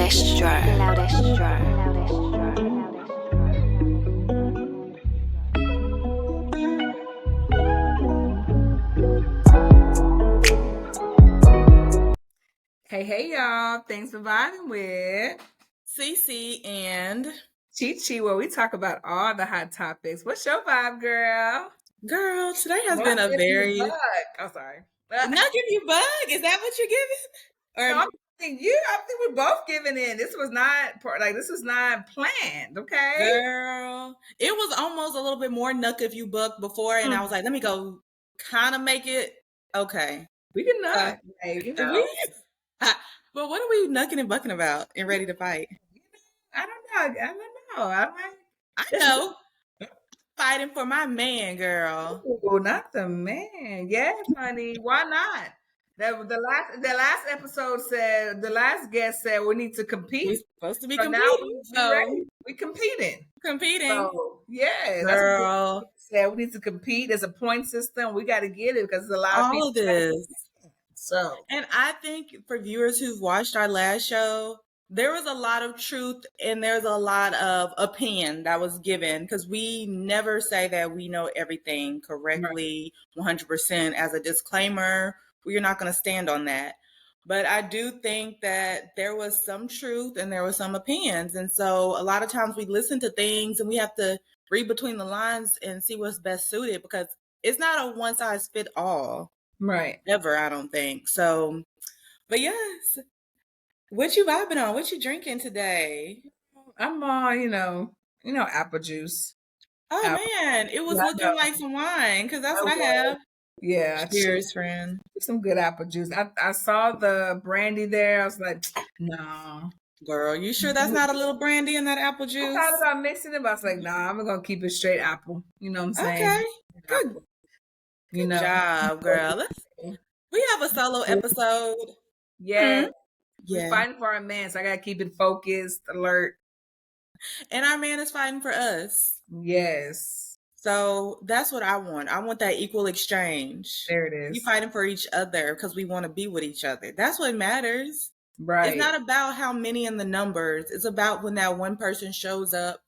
extra. Loud extra. Hey, y'all. Thanks for vibing with CeCe and ChiChi, where we talk about all the hot topics. What's your vibe, girl? Girl, today has Not been a giving you very bug. I'm sorry. not giving you bug. Is that what you're giving? No, Or I think we're both giving in. This was not this is not planned, okay? girl, it was almost a little bit more nuck if you buck before, and I was like, let me go kind of make it okay. We can not. Like, But what are we nucking and bucking about and ready to fight? I don't know. I know. Fighting for my man, girl. Oh, not the man. Yes, honey. Why not? The last episode said the last guest said we need to compete. We're supposed to be So now competing. we ready. We competing. So, Yeah, girl. That's what we said. We need to compete. There's a point system. We got to get it because there's a lot of All people. of this. So, and I think for viewers who've watched our last show, there was a lot of truth and there's a lot of opinion that was given because we never say that we know everything correctly, 100% as a disclaimer. We're not going to stand on that. But I do think that there was some truth and there were some opinions. And so a lot of times we listen to things and we have to read between the lines and see what's best suited because it's not a one size fit all. right. Ever, I don't think. So, but yes. What you vibing on? What you drinking today? I'm apple juice. Oh man, it was looking like some wine because that's what I have. Yeah. Cheers, friend. Some good apple juice. I saw the brandy there. I was like, no. Girl, you sure that's not a little brandy in that apple juice? I thought about mixing it, but I was like, nah, I'm gonna keep it straight apple. You know what I'm saying? Okay. Good. Good job, girl. We have a solo episode. Yeah. Yeah. We're fighting for our man, so I gotta keep it focused, alert. And our man is fighting for us. Yes. So that's what I want. I want that equal exchange. There it is. We fighting for each other because we want to be with each other. That's what matters. Right. It's not about how many in the numbers. It's about when that one person shows up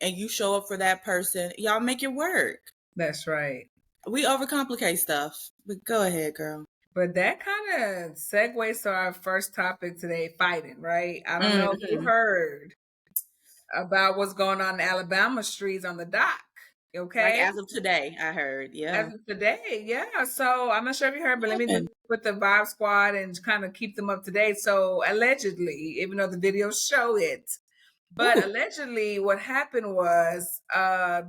and you show up for that person. Y'all make it work. That's right. We overcomplicate stuff. But go ahead, girl. But that kind of segues to our first topic today, fighting, right? I don't know if you heard about what's going on in Alabama streets on the dock. Okay. Like as of today, I heard. Yeah. As of today, yeah. So I'm not sure if you heard, but let me just put the Vibe Squad and kind of keep them up to date. So allegedly, even though the videos show it, but allegedly what happened was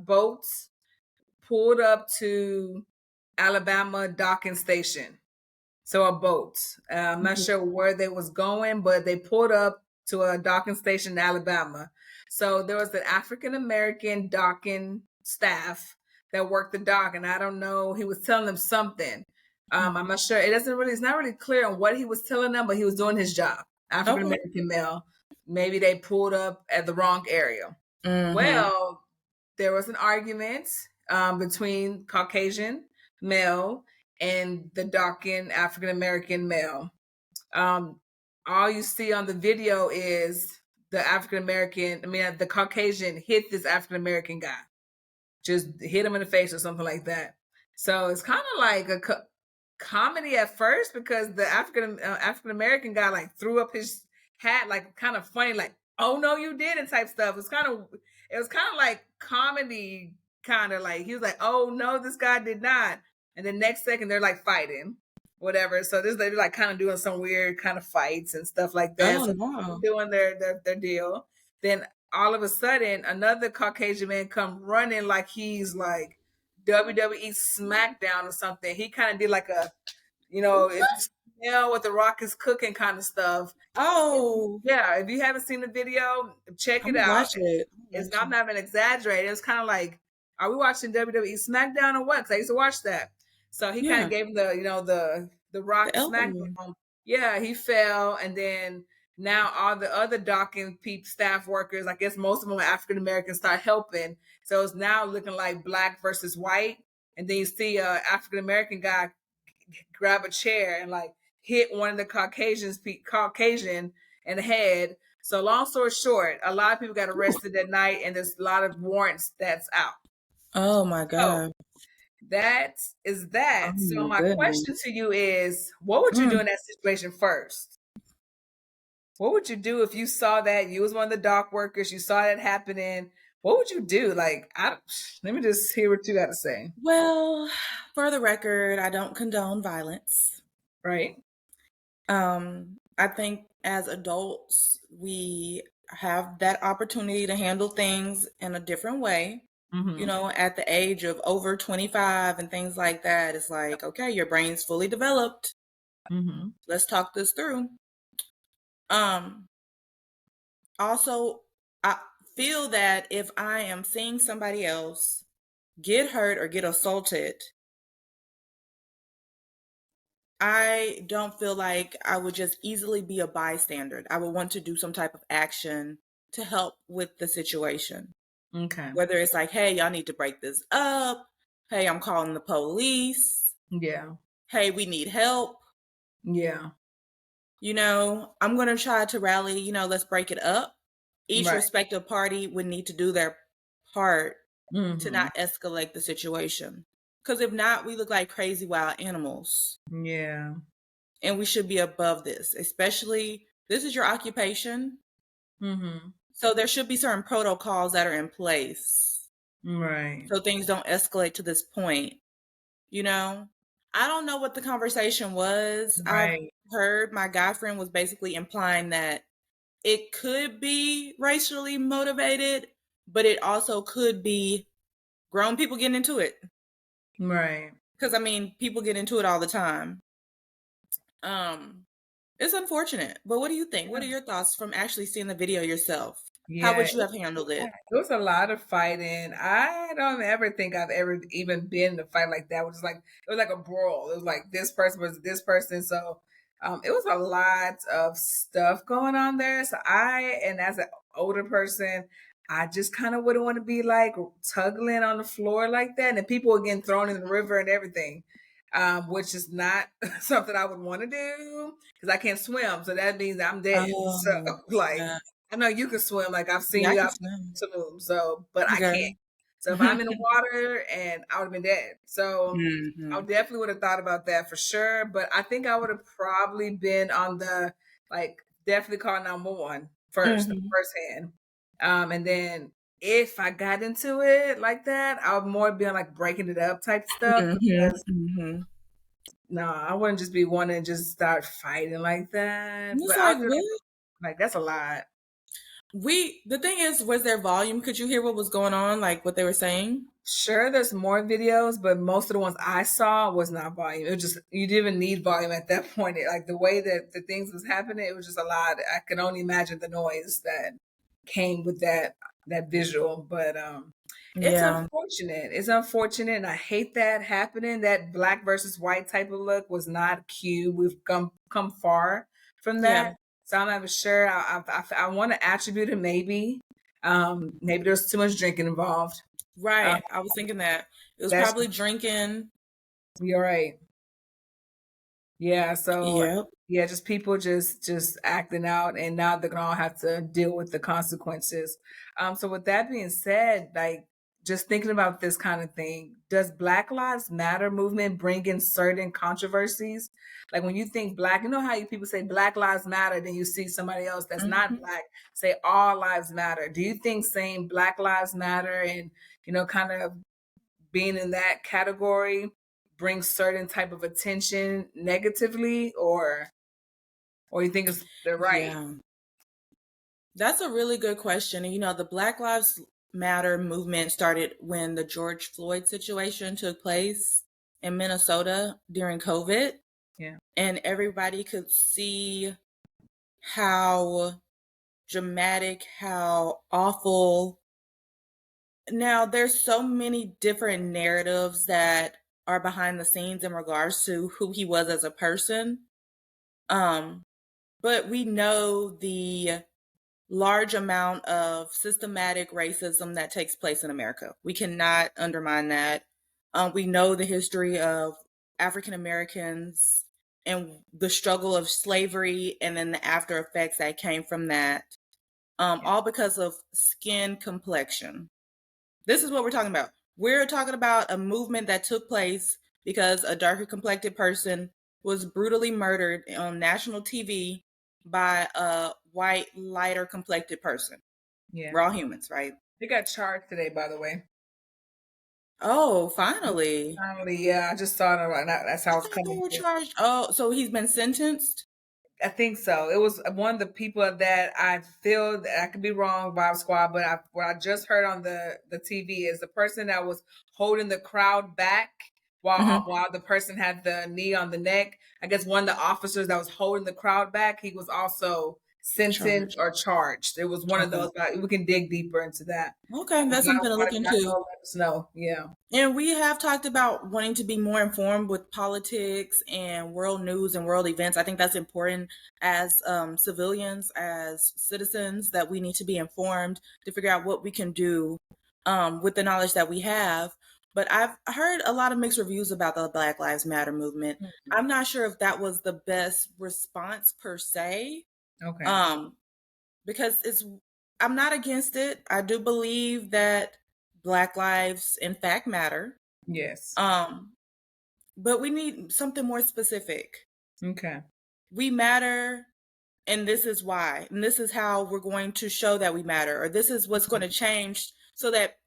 boats pulled up to Alabama docking station. So a boat. I'm not sure where they was going, but they pulled up to a docking station in Alabama. So there was an African American docking staff that worked the dock, and I don't know. He was telling them something. I'm not sure. It's not really clear on what he was telling them, but he was doing his job. African American male. Maybe they pulled up at the wrong area. Well, there was an argument between Caucasian male and the docking African American male. All you see on the video is the the Caucasian hit this African American guy, just hit him in the face or something like that. So it's kind of like a comedy at first because the African American guy like threw up his hat, like kind of funny, like "Oh no, you didn't" type stuff. It was kind of like comedy, kind of like he was like, "Oh no, this guy did not." And the next second, they're like fighting, whatever. So they're like kind of doing some weird kind of fights and stuff like that. Oh, wow. Doing their deal. Then all of a sudden, another Caucasian man come running like he's like WWE SmackDown or something. He kind of did like a, it's what the Rock is cooking kind of stuff. Oh, yeah. If you haven't seen the video, check it out. Watch it. It's not even exaggerated. It's kind of like, are we watching WWE SmackDown or what? Because I used to watch that. So he kind of gave him the Rock SmackDown. Yeah, he fell, and then now all the other docking staff workers, I guess most of them are African Americans, start helping. So it's now looking like black versus white. And then you see a African American guy grab a chair and like hit one of the Caucasian in the head. So long story short, a lot of people got arrested that night, and there's a lot of warrants that's out. Oh my So God. that is that. Oh So my my goodness. question to you is, what would you do in that situation first? What would you do if you saw that you was one of the dock workers, you saw that happening? What would you do? Like, let me just hear what you got to say. Well, for the record, I don't condone violence. Right? I think as adults, we have that opportunity to handle things in a different way. You Mm-hmm. know, at the age of over 25 and things like that, it's like, okay, your brain's fully developed. Mm-hmm. Let's talk this through. Um, Also, I feel that if I am seeing somebody else get hurt or get assaulted, I don't feel like I would just easily be a bystander. I would want to do some type of action to help with the situation. Okay. Whether it's like, hey, y'all need to break this up. Hey, I'm calling the police. Yeah. Hey, we need help. Yeah. You know, I'm going to try to rally, let's break it up. Each Right. respective party would need to do their part to Mm-hmm. not escalate the situation. Because if not, we look like crazy wild animals. Yeah. And we should be above this, especially this is your occupation. Mm-hmm. So there should be certain protocols that are in place Right. so things don't escalate to this point. You know, I don't know what the conversation was. I've Right. heard my guy friend was basically implying that it could be racially motivated, but it also could be grown people getting into it. Right. Because I mean, people get into it all the time. It's unfortunate, but what do you think? What are your thoughts from actually seeing the video yourself? How Yeah. would you have handled it? It was a lot of fighting. I don't ever think I've ever even been in a fight like that. It was like a brawl. It was like this person was this person. So it was a lot of stuff going on there. So and as an older person, I just kind of wouldn't want to be like tuggling on the floor like that. And people were getting thrown in the river and everything, which is not something I would want to do because I can't swim. So that means I'm dead. So Oh, like, yeah. I know you can swim. Like I've seen Yeah, I you can out swim. to move. So, but I can't. Girl. So if I'm in the water and I would have been dead. So I Hmm. definitely would have thought about that for sure. But I think I would have probably been on the like definitely call 911 first, the Hmm. first hand. And then if I got into it like that, I would more be on like breaking it up type stuff Hmm. because Hmm. no, I wouldn't just be wanting to just start fighting like that. It's But I like, was what? like, that's a lot. The thing is, was there volume? Could you hear what was going on? Like what they were saying? Sure, there's more videos, but most of the ones I saw was not volume. It was just you didn't even need volume at that point. Like the way that the things was happening, it was just a lot. I can only imagine the noise that came with that visual. But it's Yeah. unfortunate. It's unfortunate, and I hate that happening. That black versus white type of look was not cute. We've come far from Yeah. that, so I'm not even sure. I want to attribute it maybe there's too much drinking involved. Right. I was thinking that. It was That's probably drinking. You're right. Yeah, so Yep. yeah, just people just acting out, and now they're gonna all have to deal with the consequences. So with that being said, like just thinking about this kind of thing, does Black Lives Matter movement bring in certain controversies? Like when you think black, you know how people say Black Lives Matter, then you see somebody else that's not Hmm. black say all lives matter. Do you think saying Black Lives Matter and kind of being in that category brings certain type of attention negatively, or you think it's they're right? Yeah. That's a really good question. And, the Black Lives Matter movement started when the George Floyd situation took place in Minnesota during COVID. Yeah. And everybody could see how dramatic, how awful. Now, there's so many different narratives that are behind the scenes in regards to who he was as a person. Um, but we know the large amount of systematic racism that takes place in America. We cannot undermine that. We know the history of African Americans and the struggle of slavery and then the after effects that came from that. all because of skin complexion. This is what we're talking about. We're talking about a movement that took place because a darker complected person was brutally murdered on national TV by a white, lighter complected person. Yeah. We're all humans, right? They got charged today, by the way. Oh, finally. Finally, yeah, I just saw it right now. That's how I it's thought they coming were through. charged. Oh, so he's been sentenced? I think so. It was one of the people that I feel that I could be wrong, Bob Squad, but what I just heard on the TV is the person that was holding the crowd back while the person had the knee on the neck. I guess one of the officers that was holding the crowd back, he was also sentenced or charged. It was one of Okay. those. We can dig deeper into that. Okay, that's If y'all something to wanna- look y'all into. know, let us know. Yeah. And we have talked about wanting to be more informed with politics and world news and world events. I think that's important as civilians, as citizens, that we need to be informed to figure out what we can do with the knowledge that we have. But I've heard a lot of mixed reviews about the Black Lives Matter movement. I'm not sure if that was the best response per se. Okay. Because I'm not against it. I do believe that Black lives in fact matter. Yes. But we need something more specific. Okay. We matter, and this is why. And this is how we're going to show that we matter, or this is what's going to change so that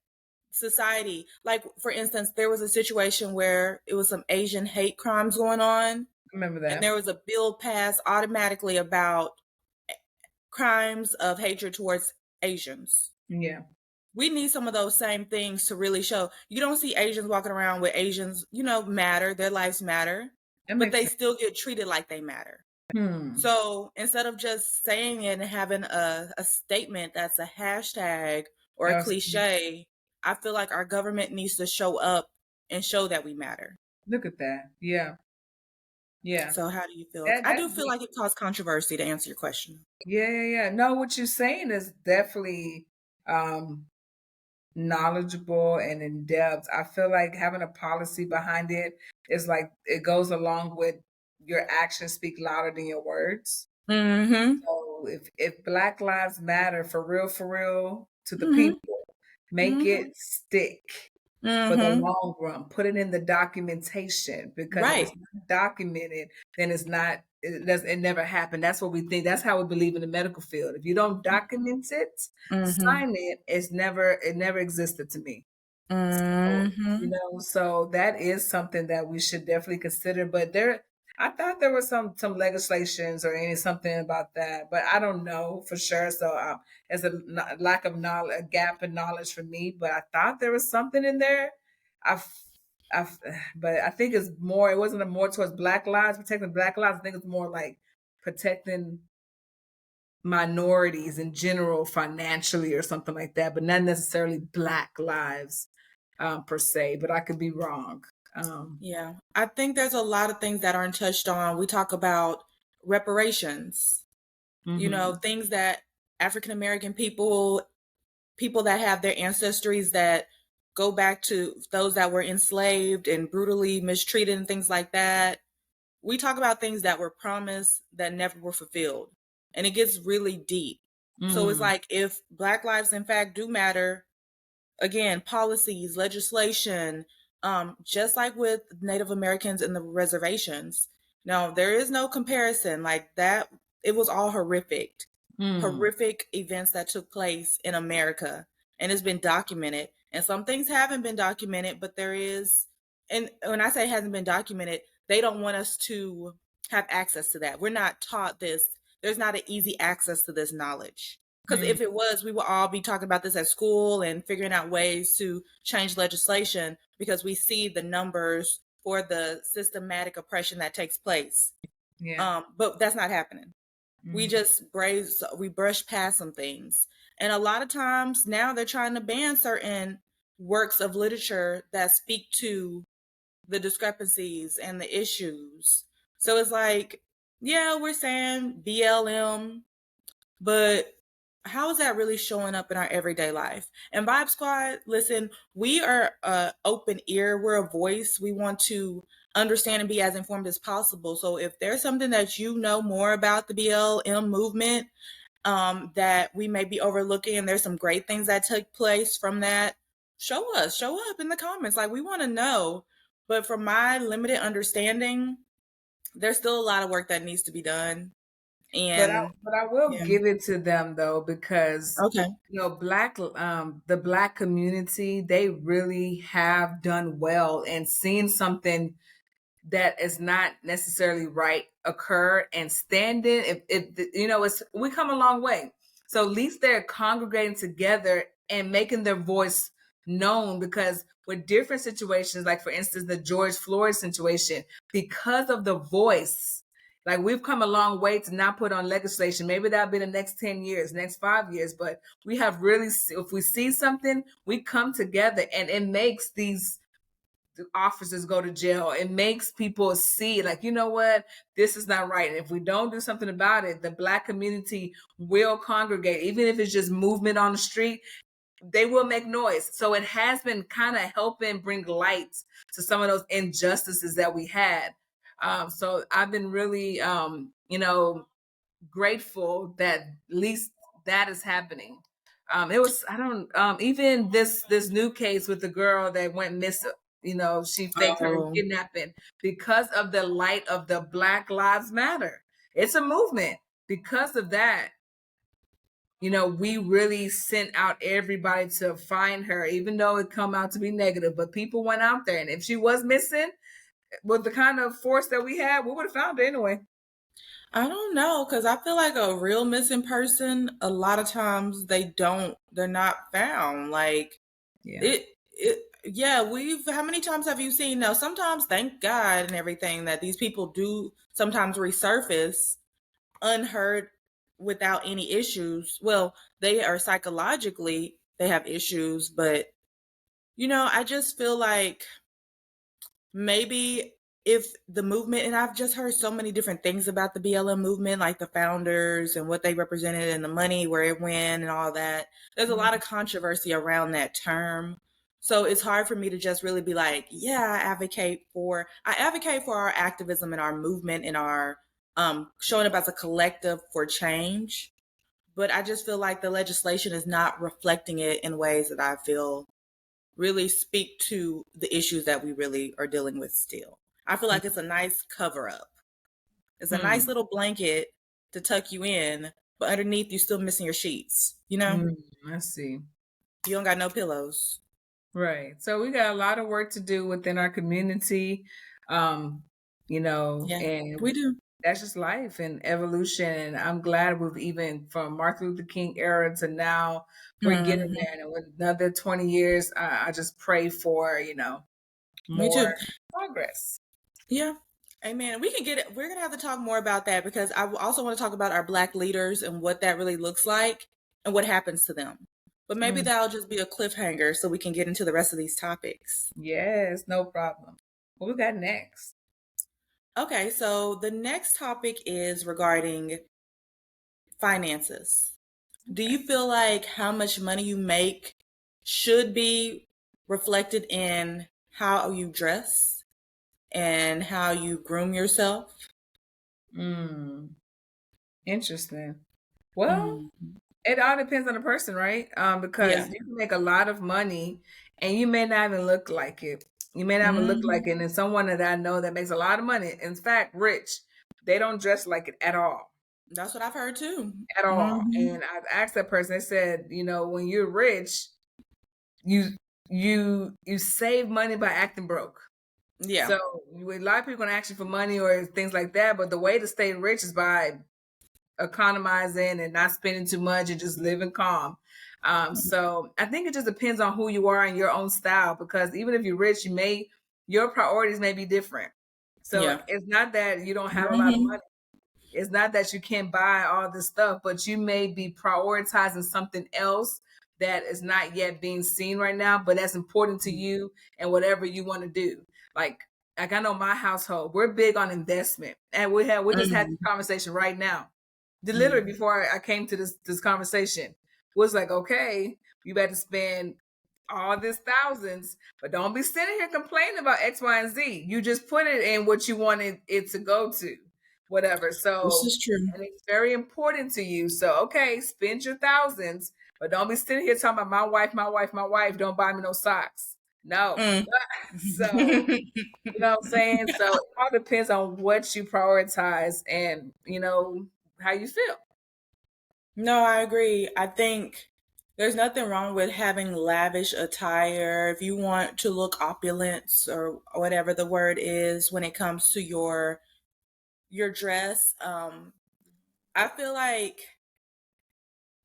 society, like for instance, there was a situation where it was some Asian hate crimes going on. Remember that. And there was a bill passed automatically about crimes of hatred towards Asians. Yeah. We need some of those same things to really show. You don't see Asians walking around with Asians, matter, their lives matter, but they still get treated like they matter. So instead of just saying it and having a statement that's a hashtag or a cliche, I feel like our government needs to show up and show that we matter. Look at that. Yeah. Yeah. So how do you feel? I do feel like it caused controversy, to answer your question. Yeah. No, what you're saying is definitely knowledgeable and in depth. I feel like having a policy behind it is like it goes along with your actions speak louder than your words. So if Black Lives Matter for real to the people, make it stick. For the long run, put it in the documentation, because if it's not documented, then it never happened. That's what we think. That's how we believe in the medical field. If you don't document it, sign it, it never existed to me. So that is something that we should definitely consider. But I thought there was some legislations or something about that, but I don't know for sure. So there's a lack of knowledge, a gap in knowledge for me. But I thought there was something in there. But I think it's more. It wasn't more towards Black lives, protecting Black lives. I think it's more like protecting minorities in general, financially or something like that, but not necessarily Black lives per se. But I could be wrong. Yeah, I think there's a lot of things that aren't touched on. We talk about reparations, things that African American people that have their ancestries that go back to those that were enslaved and brutally mistreated and things like that. We talk about things that were promised that never were fulfilled. And it gets really deep. So it's like, if Black lives in fact do matter, again, policies, legislation, just like with Native Americans and the reservations. Now, there is no comparison like that. It was all horrific events that took place in America, and it's been documented. And some things haven't been documented, but there is, and when I say it hasn't been documented, they don't want us to have access to that. We're not taught this. There's not an easy access to this knowledge. Because if it was, we would all be talking about this at school and figuring out ways to change legislation, because we see the numbers for the systematic oppression that takes place. Yeah. But that's not happening. We just brush past some things. And a lot of times now they're trying to ban certain works of literature that speak to the discrepancies and the issues. So it's like, yeah, we're saying BLM, but how is that really showing up in our everyday life? And Vibe Squad, listen, we are an open ear. We're a voice. We want to understand and be as informed as possible. So if there's something that you know more about the BLM movement, that we may be overlooking, and there's some great things that took place from that, show up in the comments. Like, we want to know. But from my limited understanding, there's still a lot of work that needs to be done. And But I will yeah. give it to them though, because Okay. the black community, they really have done well and seen something that is not necessarily right occur and standing. If it's, we come a long way. So at least they're congregating together and making their voice known, because with different situations, like for instance the George Floyd situation, because of the voice, like we've come a long way to not put on legislation. Maybe that'll be the next 10 years, next 5 years, but we have really, if we see something, we come together, and it makes these officers go to jail. It makes people see, like, you know what, this is not right. And if we don't do something about it, the black community will congregate. Even if it's just movement on the street, they will make noise. So it has been kind of helping bring light to some of those injustices that we had. So I've been really, grateful that at least that is happening. It was, I don't, even this new case with the girl that went missing. She faked her Oh, kidnapping because of the light of the Black Lives Matter. It's a movement. Because of that, we really sent out everybody to find her, even though it come out to be negative. But people went out there, and if she was missing, with the kind of force that we had, we would have found her anyway. I don't know, because I feel like a real missing person, a lot of times they're not found. Like, Yeah. yeah, how many times have you seen? Now, sometimes, thank God and everything, that these people do sometimes resurface unhurt without any issues. Well, they are psychologically, they have issues, but, I just feel like maybe if the movement, and I've just heard so many different things about the BLM movement, like the founders and what they represented and the money, where it went and all that. There's a lot of controversy around that term. So it's hard for me to just really be like, yeah, I advocate for our activism and our movement and our showing up as a collective for change. But I just feel like the legislation is not reflecting it in ways that I feel really speak to the issues that we really are dealing with still. I feel like it's a nice cover up. It's a nice little blanket to tuck you in, but underneath you still missing your sheets. I see. You don't got no pillows. Right. So we got a lot of work to do within our community. Yeah, And we do. that's just life and evolution. And I'm glad we've, even from Martin Luther King era to now, we're getting Mhm. there. And with another 20 years, I just pray for, Me too. more progress. Yeah. Amen. We can get it. We're going to have to talk more about that, because I also want to talk about our Black leaders and what that really looks like and what happens to them. But maybe Mm. that'll just be a cliffhanger so we can get into the rest of these topics. Yes, no problem. What we got next? Okay, so the next topic is regarding finances. Do you feel like how much money you make should be reflected in how you dress and how you groom yourself? Interesting. Well, Mm. it all depends on the person, right? Because Yeah. you can make a lot of money and you may not even look like it. You may not even look like Hmm. it. And someone that I know that makes a lot of money, in fact, rich, they don't dress like it at all. That's what I've heard too. At all. Hmm. And I've asked that person, they said, when you're rich, you you save money by acting broke. Yeah. So a lot of people gonna ask you for money or things like that, but the way to stay rich is by economizing and not spending too much and just living calm. So I think it just depends on who you are and your own style, because even if you're rich, your priorities may be different. So Yeah. it's not that you don't have a lot of Hmm. money. It's not that you can't buy all this stuff, but you may be prioritizing something else that is not yet being seen right now, but that's important to you and whatever you want to do. Like, like I know my household, we're big on investment, and we just had this conversation right now. Literally Hmm. before I came to this conversation, was like, okay, you better spend all this thousands, but don't be sitting here complaining about X, Y, and Z. You just put it in what you wanted it to go to. whatever. This So, is true. and it's very important to you. So, okay, spend your thousands, but don't be sitting here talking about my wife, my wife, my wife. Don't buy me no socks. No. Mm. So, you know what I'm saying? So it all depends on what you prioritize and, how you feel. No, I agree. I think there's nothing wrong with having lavish attire if you want to look opulent or whatever the word is when it comes to your dress. I feel like,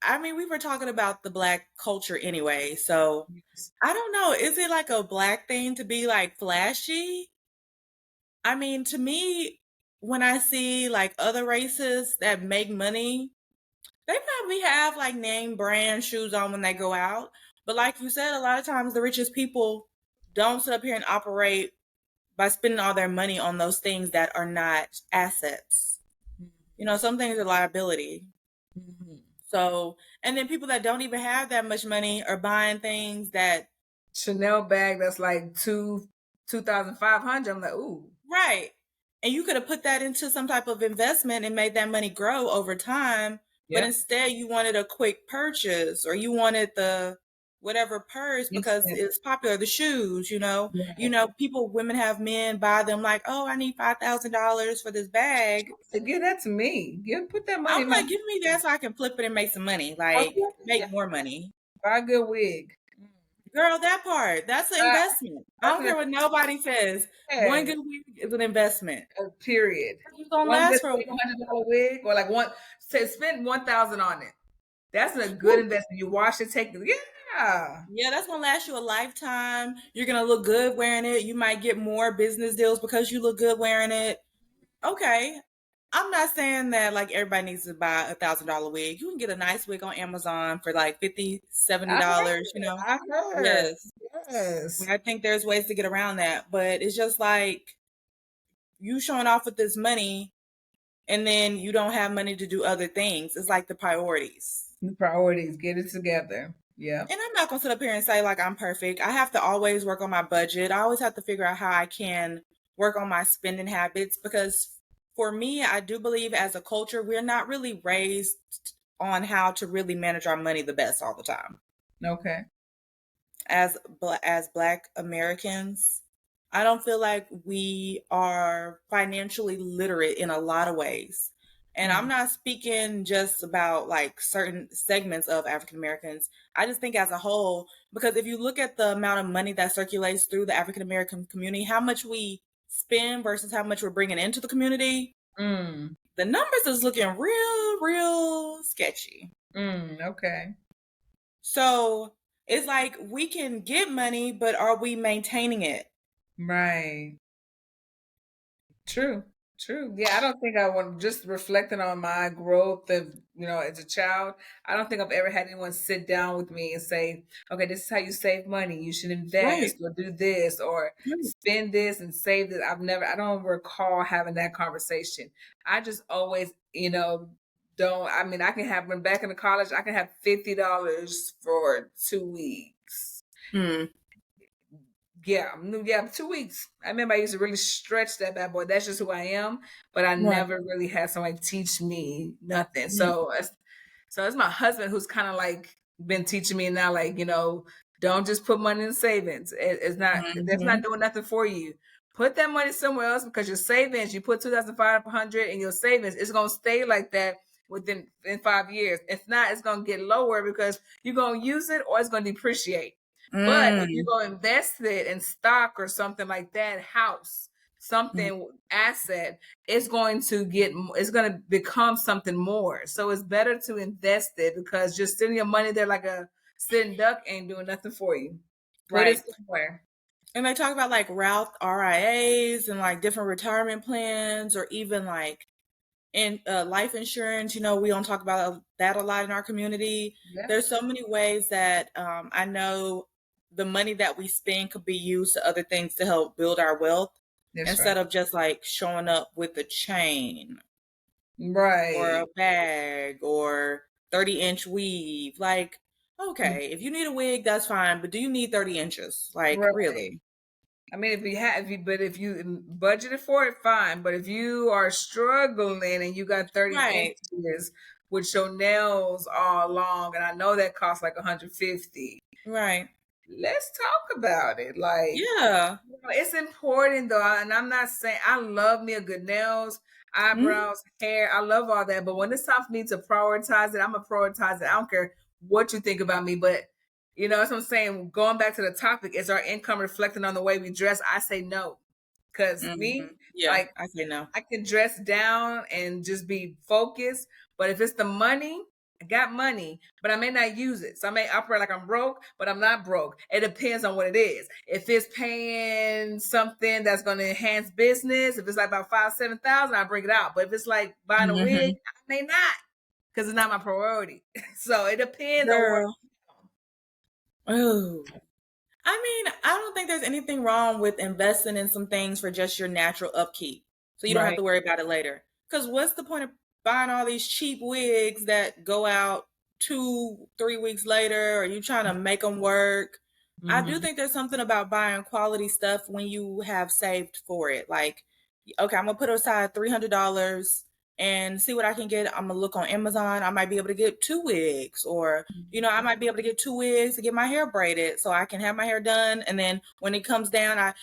I mean, we were talking about the black culture anyway, so I don't know. Is it like a black thing to be like flashy? I mean, to me, when I see like other races that make money, they probably have like name brand shoes on when they go out. But like you said, a lot of times the richest people don't sit up here and operate by spending all their money on those things that are not assets. You know, some things are liability. Mhm. So, and then people that don't even have that much money are buying things that, Chanel bag that's like 2,500. I'm like, ooh. right. And you could have put that into some type of investment and made that money grow over time. But Yep. instead, you wanted a quick purchase or you wanted the whatever purse because Instant. it's popular, the shoes, you know. You Right. know, people, women have men buy them like, oh, I need $5,000 for this bag. So give that to me. Put that money I'm in my like, give me that so I can flip it and make some money, like okay. Yeah. make more money. Buy a good wig. Girl, that part, that's an Uh, investment. I that's don't care an what nobody says. One investment. good week is an investment. Period. It's gonna One good last for a while. $100 wig, or like spend 1,000 on it. That's a good Woo. investment. You wash it, take it. Yeah. Yeah, that's gonna last you a lifetime. You're gonna look good wearing it. You might get more business deals because you look good wearing it. Okay. I'm not saying that like everybody needs to buy $1,000 wig. You can get a nice wig on Amazon for like $50, I heard. $70, you know. I heard. Yes. Yes. I think there's ways to get around that, but it's just like you showing off with this money and then you don't have money to do other things. It's like the priorities. The priorities. Get it together. Yeah. And I'm not gonna sit up here and say like I'm perfect. I have to always work on my budget. I always have to figure out how I can work on my spending habits because for me, I do believe as a culture, we're not really raised on how to really manage our money the best all the time. Okay. As Black Americans, I don't feel like we are financially literate in a lot of ways. And I'm not speaking just about like certain segments of African Americans. I just think as a whole, because if you look at the amount of money that circulates through the African American community, how much we spend versus how much we're bringing into the community, Mm. the numbers is looking real, real sketchy. Okay. So it's like we can get money, but are we maintaining it? Right. True. True. Yeah, I don't think I want just reflecting on my growth of, as a child. I don't think I've ever had anyone sit down with me and say, okay, this is how you save money. You should Right. invest or do this or Right. spend this and save this. I don't recall having that conversation. I just always, I mean, I can have, when back in the college, I can have $50 for 2 weeks. Hmm. Yeah, 2 weeks. I remember I used to really stretch that bad boy. That's just who I am. But I Right. never really had somebody teach me nothing. Mm. So it's my husband who's kind of like been teaching me now, like, don't just put money in savings. That's not Mhm. doing nothing for you. Put that money somewhere else because your savings, you put 2,500 in your savings, it's gonna stay like that in 5 years. If not, it's gonna get lower because you're gonna use it or it's gonna depreciate. But if you Mm. go invest it in stock or something like that, house, Mm. something asset, it's going to become something more. So it's better to invest it because just sitting your money there like a sitting duck ain't doing nothing for you. Put it Right. somewhere. And they talk about like Roth RIAs and like different retirement plans or even like in life insurance. You know, we don't talk about that a lot in our community. Yeah, There's so many ways that I know the money that we spend could be used to other things to help build our wealth that's right. instead of just like showing up with a chain or Right. a bag or 30-inch weave. Like, okay, if you need a wig, that's fine, but do you need 30 inches? Like, Right. really? I mean, if you budgeted for it, fine. But if you are struggling and you got 30 Right. inches with your nails all long, and I know that costs like 150, Right. let's talk about it. Like, Yeah. it's important though, and I'm not saying I love me a good nails, Mhm. eyebrows, hair. I love all that, but when it's time for me to prioritize it, I'm gonna prioritize it. I don't care what you think about me, but that's what I'm saying. Going back to the topic, is our income reflecting on the way we dress? I say no, because me, Yeah, like, I say no. I can dress down and just be focused, but if it's the money, I got money, but I may not use it. So I may operate like I'm broke, but I'm not broke. It depends on what it is. If it's paying something that's going to enhance business, if it's like about 5,000, 7,000, I bring it out. But if it's like buying a wig, Mhm. I may not, because it's not my priority. So it depends on where. Girl. Oh. I mean, I don't think there's anything wrong with investing in some things for just your natural upkeep. So you don't have Right. to worry about it later. Because what's the point of buying all these cheap wigs that go out 2, 3 weeks later, or you trying to make them work? I do Mm-hmm. think there's something about buying quality stuff when you have saved for it. Like, okay, I'm gonna put aside $300 and see what I can get. I'm gonna look on Amazon. I might be able to get 2 wigs, or I might be able to get 2 wigs to get my hair braided so I can have my hair done. And then when it comes down, I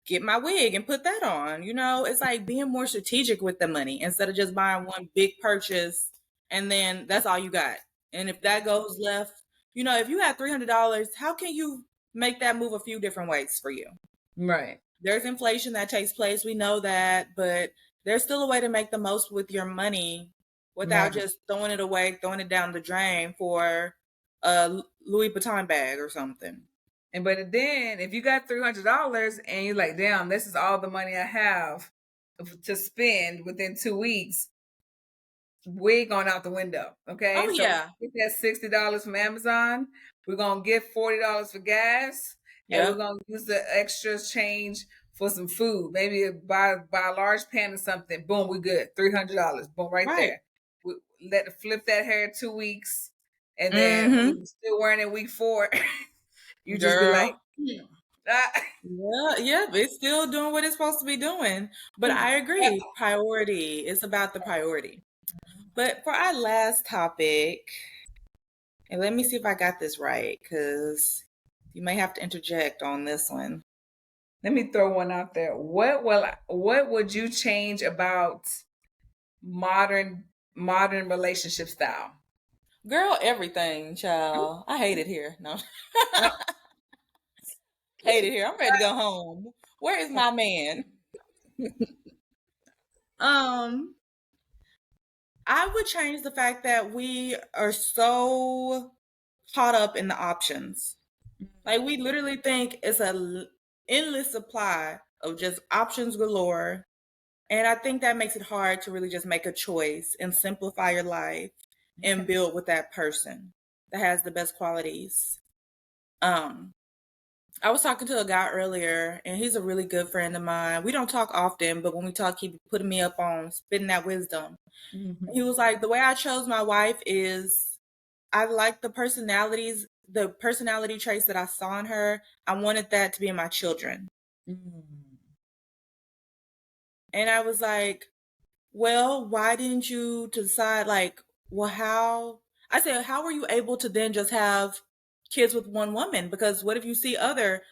get my wig and put that on. It's like being more strategic with the money instead of just buying one big purchase and then that's all you got. And if that goes left, if you had $300, how can you make that move a few different ways for you? Right. There's inflation that takes place. We know that, but there's still a way to make the most with your money without Right. just throwing it away, throwing it down the drain for a Louis Vuitton bag or something. But then if you got $300 and you're like, damn, this is all the money I have to spend within 2 weeks, wig going out the window. Okay. Oh So yeah. get that $60 from Amazon. We're gonna get $40 for gas, and we're Yep. gonna use the extra change for some food. Maybe buy a large pan or something. Boom, we good. $300. Boom, right Right. there. We flip that hair 2 weeks, and then when Mm-hmm. you're still wearing it week 4, you just be like, Girl. Yeah, yeah, it's still doing what it's supposed to be doing. But I agree, priority. It's about the priority. But for our last topic, and let me see if I got this right, because you may have to interject on this one. Let me throw one out there. What would you change about modern modern relationship style? Girl, everything, child. I hate it here. No. Uh, Hate it here. I'm ready to go home. Where is my man? Um, I would change the fact that we are so caught up in the options. Like we literally think it's endless supply of just options galore. And I think that makes it hard to really just make a choice and simplify your life and Okay. build with that person that has the best qualities. Um, I was talking to a guy earlier, and he's a really good friend of mine. We don't talk often, but when we talk, he be putting me up on spitting that wisdom. He was like, the way I chose my wife is I like the personality traits that I saw in her. I wanted that to be in my children. Mm. And I was like, well, why didn't you decide like, well, I said, how were you able to then just have kids with one woman? Because what if you see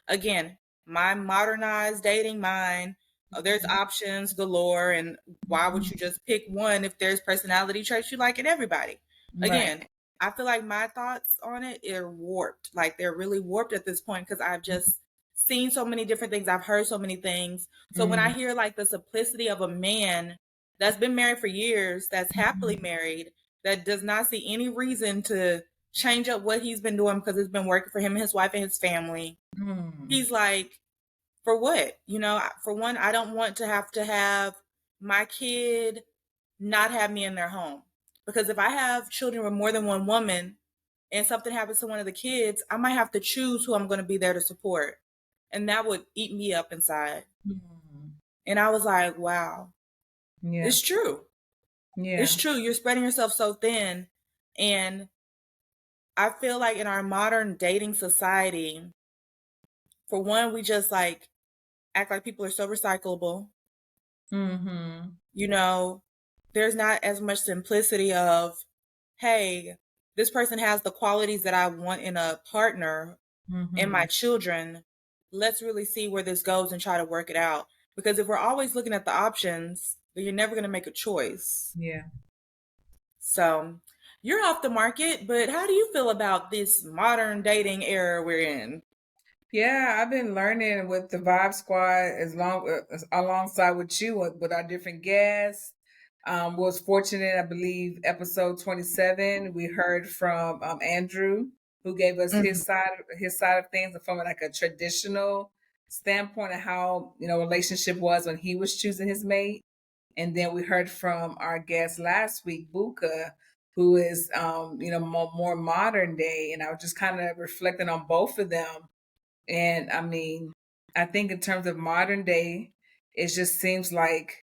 again, my modernized dating mind, there's options galore. And why would you just pick one if there's personality traits you like in everybody? Right. Again, I feel like my thoughts on it are warped. Like they're really warped at this point because I've just seen so many different things. I've heard so many things. So when I Mm. hear like the simplicity of a man that's been married for years, that's happily married, that does not see any reason to change up what he's been doing because it's been working for him and his wife and his family. Mm. He's like, for what? For one, I don't want to have my kid not have me in their home. Because if I have children with more than one woman and something happens to one of the kids, I might have to choose who I'm going to be there to support. And that would eat me up inside. Mm. And I was like, wow, Yeah. it's true. Yeah. It's true. You're spreading yourself so thin. And I feel like in our modern dating society, for one, we just like act like people are so recyclable. Mm-hmm. You know, there's not as much simplicity of, hey, this person has the qualities that I want in a partner and my Mm-hmm. children. Let's really see where this goes and try to work it out. Because if we're always looking at the options, then you're never going to make a choice. Yeah. So you're off the market, but how do you feel about this modern dating era we're in? Yeah, I've been learning with the Vibe Squad alongside with you with our different guests. Was fortunate, I believe, episode 27. We heard from Andrew, who gave us Mhm. his side of things from like a traditional standpoint of how relationship was when he was choosing his mate. And then we heard from our guest last week, Buka, who is more modern day. And I was just kind of reflecting on both of them. And I mean, I think in terms of modern day, it just seems like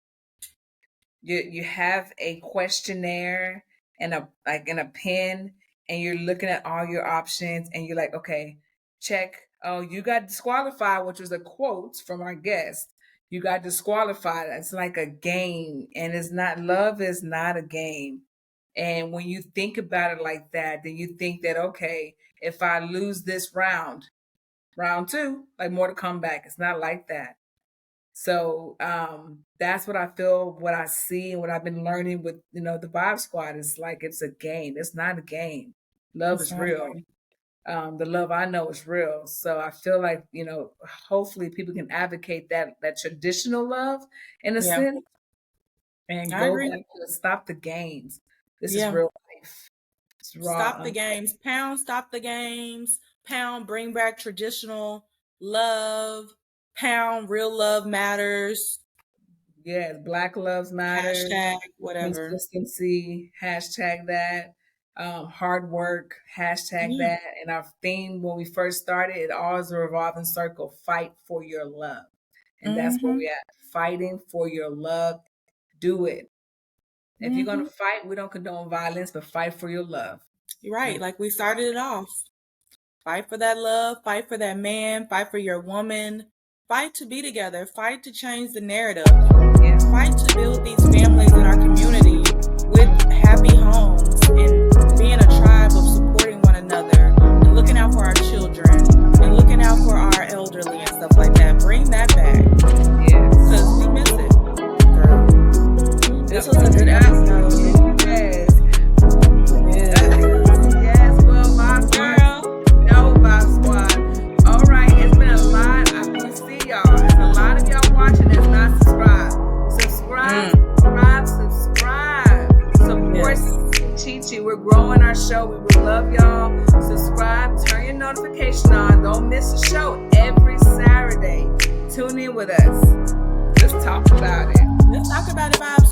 you have a questionnaire and a pen, and you're looking at all your options, and you're like, okay, check. Oh, you got disqualified, which was a quote from our guest. You got disqualified. It's like a game, and it's not. Love is not a game. And when you think about it like that, then you think that, okay, if I lose this round two, like more to come back. It's not like that. So that's what I feel, what I see, and what I've been learning with the Vibe Squad is like it's a game. It's not a game. Love It's is not real. okay. The love I know is real. So I feel like hopefully people can advocate that traditional love in a Yeah, sense and I go agree. back to stop the games. This is Yeah. real life. It's raw. Stop the games. Pound, stop the games. Pound, bring back traditional love. Pound, real love matters. Yes, Black Lives Matter. Hashtag, whatever. Consistency, hashtag that. Hard work, hashtag Yeah. that. And our theme when we first started, it always a revolving circle: fight for your love. And that's where Mm-hmm. we at, fighting for your love. Do it. If you're gonna Mm-hmm. fight, we don't condone violence, but fight for your love. You're And right. Like we started it off. Fight for that love. Fight for that man. Fight for your woman. Fight to be together. Fight to change the narrative. yes, Fight to build these families in our community with happy homes and being a tribe of supporting one another and looking out for our children and looking out for our elderly and stuff like that. Bring that back yes. because we miss it, girl. This was a good episode. Yes. Yeah. Yes, well, Vibe Squad. Girl. No, Vibe Squad. All right, it's been a lot. We see y'all. There's a lot of y'all watching that's not subscribed. Subscribe. Support Yes. CeCe&ChiChi. We're growing our show. We would love y'all. Subscribe. Turn your notification on. Don't miss a show every Saturday. Tune in with us. Let's talk about it. Let's talk about it, Bob.